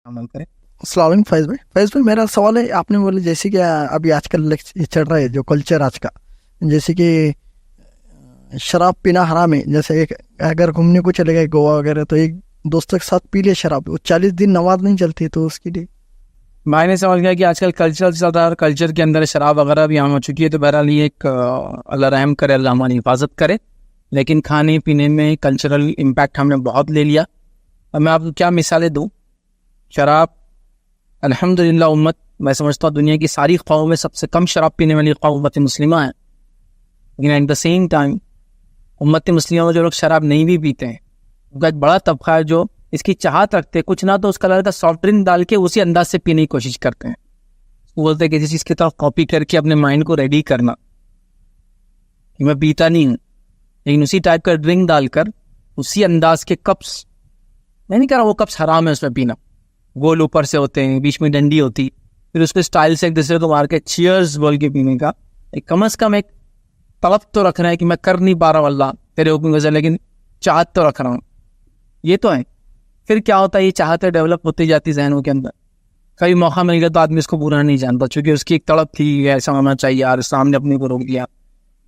अमल करें। अस्सलाम वालेकुम फैज़ भाई मेरा सवाल है, आपने बोले जैसे कि अभी आजकल चल रहा है जो कल्चर आज का, जैसे कि शराब पीना हराम है। जैसे एक अगर घूमने को चले गए गोवा वगैरह तो एक दोस्तों के साथ पी लिया शराब, वो 40 दिन नमाज नहीं चलती, तो उसके लिए मैंने समझ गया कि आजकल कल्चर चल रहा है और कल्चर के अंदर शराब वगैरह भी आम हो चुकी है। तो बहरहाल ये एक अल्लाह रहम करे, अल्लाह हमारी हिफाजत करे। लेकिन खाने पीने में कल्चरल इम्पैक्ट हमने बहुत ले लिया। अब मैं आपको क्या मिसालें दूँ। शराब अल्हम्दुलिल्लाह उम्मत, मैं समझता हूँ दुनिया की सारी कौमों में सबसे कम शराब पीने वाली कौम उम्मत मुस्लिमा है। लेकिन एट द सेम टाइम उम्मत मुस्लिमा में जो लोग शराब नहीं भी पीते हैं, उनका एक बड़ा तबका है जो इसकी चाहत रखते हैं, कुछ ना तो उस कलर का सॉफ्ट ड्रिंक डाल के उसी अंदाज से पीने की कोशिश करते हैं। वो बोलते हैं किसी चीज़ की तरफ कॉपी करके अपने माइंड को रेडी करना कि मैं पीता नहीं हूँ, लेकिन उसी टाइप का ड्रिंक डालकर उसी अंदाज के कप्स, मैं नहीं कह रहा वो कप्स हराम है उसमें पीना, गोल ऊपर से होते हैं, बीच में डंडी होती, फिर उसके स्टाइल से एक दूसरे को मार के चीयर्स बोल के पीने का एक कम से कम एक तलब तो रखना है कि मैं कर नहीं पा रहा हूँ अल्लाह तेरे हुक्म वजह, लेकिन चाहत तो रख रहा हूँ। ये तो है। फिर क्या होता है, ये चाहते डेवलप होती जाती जहनों के अंदर। कभी मौका मिल गया तो आदमी इसको बुरा नहीं जानता, चूंकि उसकी एक तड़प थी ऐसा होना चाहिए यार, सामने अपने को रोक दिया।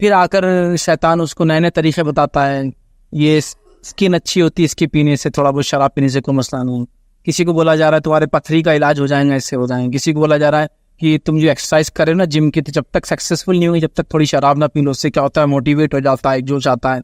फिर आकर शैतान उसको नए नए तरीके बताता है, ये स्किन अच्छी होती है इसकी पीने से, थोड़ा बहुत शराब पीने से कोई मसला नहीं। किसी को बोला जा रहा है तुम्हारे पथरी का इलाज हो जाएगा, ऐसे हो जाएंगे। किसी को बोला जा रहा है कि तुम जो एक्सरसाइज करे ना जिम की, तो जब तक सक्सेसफुल नहीं होगी जब तक थोड़ी शराब ना पी लो, उससे क्या होता है मोटिवेट हो जाता है, एक जोश आता है।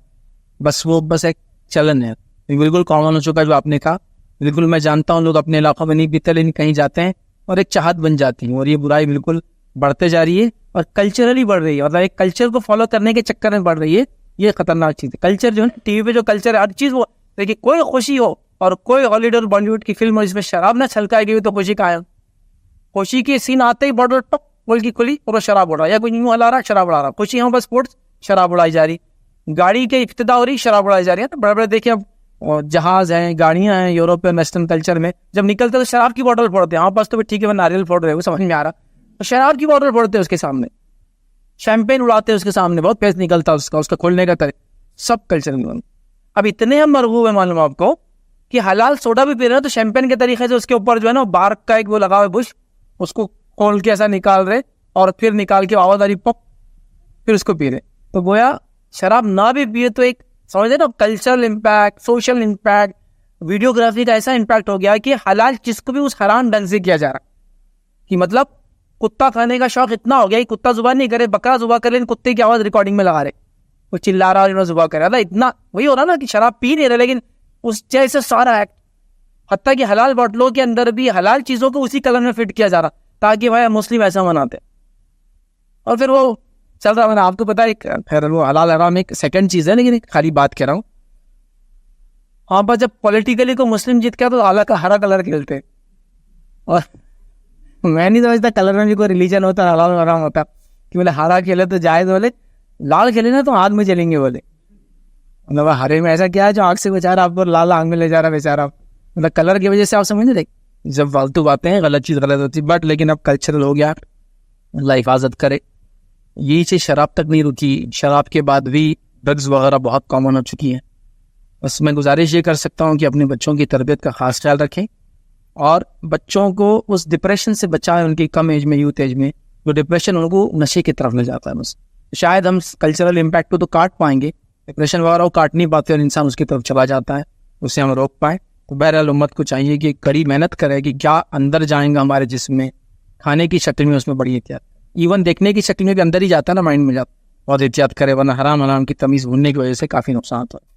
बस एक चलन है, बिल्कुल कॉमन हो चुका है जो आपने कहा। बिल्कुल मैं जानता हूँ लोग अपने इलाकों में नहीं पीते, लेकिन कहीं जाते हैं और एक चाहत बन जाती है, और ये बुराई बिल्कुल बढ़ते जा रही है और कल्चरली बढ़ रही है, मतलब एक कल्चर को फॉलो करने के चक्कर में बढ़ रही है। ये खतरनाक चीज़ है। कल्चर जो है टीवी पे जो कल्चर है हर चीज़ वो, देखिए कोई खुशी हो और कोई हॉलीवुड और बॉलीवुड की फिल्म हो जिसमें शराब ना छलकाई गई तो खुशी का है। खुशी के सीन आते ही बॉर्डर टप बोल की खुली और वो शराब उड़ा, या कोई यूं हला रहा शराब उड़ा रहा, खुशी यहाँ पर स्पोर्ट्स शराब उड़ाई जा रही, गाड़ी के इब्तिदा हो रही शराब उड़ाई जा रही है। तो बड़े बड़े देखिए अब जहाज हैं, गाड़ियां हैं, यूरोपियन वेस्टर्न कल्चर में जब निकलते तो शराब की बोतल फोड़ते हैं। हमारे पास तो ठीक है नारियल फोड़ रहे हो, समझ में आ रहा, तो शराब की बोतल फोड़ते हैं उसके सामने, शैंपेन उड़ाते हैं उसके सामने, बहुत फेस निकलता है उसका खोलने का तरीका, सब कल्चर में। अब इतने हम मरगूब है मालूम आपको कि हलाल सोडा भी पी रहे हैं तो शैंपेन के तरीके से उसके ऊपर जो है ना बार्क का एक वो लगा हुआ बुश, उसको खोल के ऐसा निकाल रहे और फिर निकाल के आवाज़ पॉप, फिर उसको पी रहे। तो गोया शराब ना भी पिए तो एक समझ ना cultural impact, social impact, videography का ऐसा इम्पैक्ट हो गया कि हलाल चीज को भी उस हराम ढंग से किया जा रहा, कि मतलब कुत्ता खाने का शौक इतना हो गया कि कुत्ता जुबान नहीं करे, बकरा जुबा करे, कुत्ते की आवाज रिकॉर्डिंग में लगा रहे, वो चिल्ला रहा और जुबा कर रहा था। इतना वही हो रहा ना कि शराब पी नहीं रहे, लेकिन उस जैसे सारा एक्ट, हत्ता कि हलाल बोतलों के अंदर भी हलाल चीजों को उसी कलर में फिट किया जा रहा ताकि भाई मुस्लिम ऐसा मनाते, और फिर वो चल रहा। मैंने आपको पता है खैर वो हलाल हराम एक सेकंड चीज है, लेकिन एक खाली बात कह रहा हूँ। हाँ पर जब पॉलिटिकली को मुस्लिम जीत गया तो आला का हरा कलर खेलते, और मैं नहीं समझता कलर में भी कोई रिलीजन होता है, हलाल हराम होता कि बोले हरा खेले तो जायज, बोले लाल खेले ना तो आग में जलेंगे, बोले मतलब हरे में ऐसा क्या है जो आग से बेचारा आपको लाल आग में ले जा रहा बेचारा, मतलब कलर की वजह से आप समझ नहीं। जब फालतू बातें हैं, गलत चीज़ गलत होती, बट लेकिन अब कल्चरल हो गया, अल्लाह हिफाजत करे। यही चीज़ शराब तक नहीं रुकी, शराब के बाद भी ड्रग्स वगैरह बहुत कॉमन हो चुकी है। बस मैं गुजारिश ये कर सकता हूँ कि अपने बच्चों की तरबियत का खास ख्याल रखें और बच्चों को उस डिप्रेशन से बचाएं, उनकी कम एज में, यूथ एज में जो डिप्रेशन उनको नशे की तरफ ले जाता है। बस शायद हम कल्चरल इम्पैक्ट को तो काट पाएंगे, डिप्रेशन वगैरह को काट नहीं पाते और इंसान उसकी तरफ चला जाता है, उसे हम रोक पाएँ। तो बहरहाल उम्मत को चाहिए कि कड़ी मेहनत करे कि क्या अंदर जाएंगा हमारे जिस्म में, खाने की शक्ल में उसमें बड़ी एहतियात, इवन देखने की शक्ल में भी अंदर ही जाता है ना, माइंड में जाता, बहुत एहतियात करे, वरना हराम हराम की तमीज़ भूलने की वजह से काफ़ी नुकसान होता है।